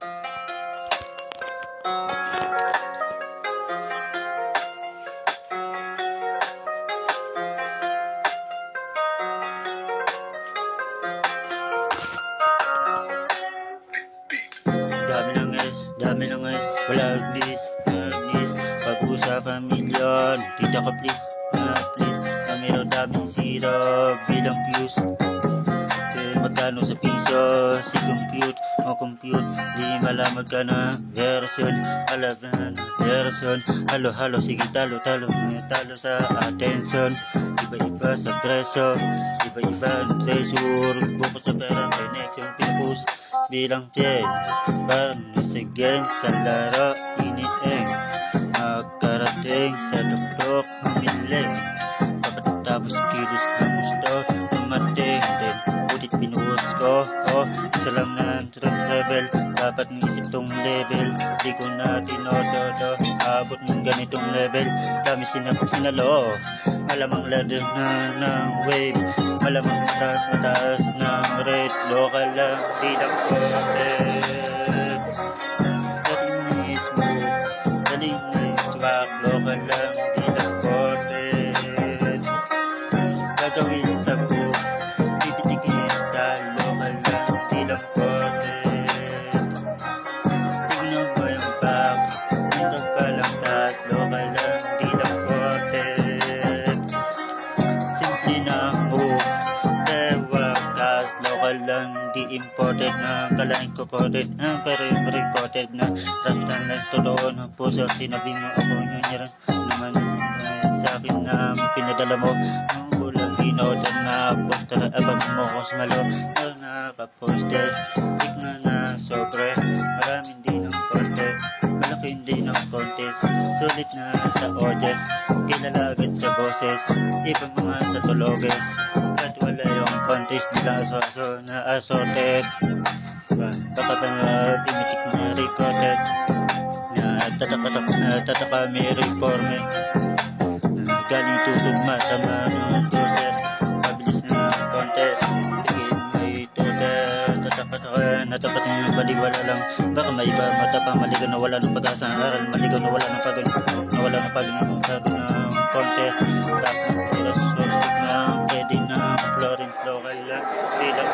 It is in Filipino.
Dami ng guys, wala this, pag-usapan milyon, tita ko please, meron daming zero, bilang views, magkano sa piso, si compute, di malam magkano, version, halo, sige talo sa attention, iba-iba sa preso, iba-iba ang treasure, buko sa pera, connection, pinapos, bilang 10, parang again sa laro, inieng, makarating sa tuktok, humiling, pagkatapos kilos ng gusto, tumating din, butit pinuhos ko, isa lang na level, dapat maisip tong level, di ko na tinododo, abot ng ganitong level, dami sinalo, malamang ladder na ng wave, malamang mataas ng rate, local lang, di lang ko, local lang, di lang ported, gagawin sa book, pipitigin style, local lang, di lang ported, tignan mo yung back, dito pa lang taas, local lang, di lang ported, simple na ang move, taas, local lang, di imported na, kalain ko ported, pero yung reported na, ramstan lang, totoo ng puso, tinabi mo ako nyo naman sa akin na pinadala mo, ang ulang in-order na poster, abang mo kung smalo, nakaposter, tignan na sobre, maraming din ng content, malaking din ng contest, sulit na sa audience, kilala agad sa boses, ibang mga sa tuloges, at wala yung contest nila aso na assorted, baka timitik na recorded, tataka may reforme, galing tutog tama ng doser, pabilis na konti, tigil may tutor, natapat ng baliwala lang, baka may iba matapang, maligaw na wala ng pag-asa ng aral, maligaw na wala ng pagod, ng contest, tap ng oras, stick na, pwede na, Florence local lang, bilang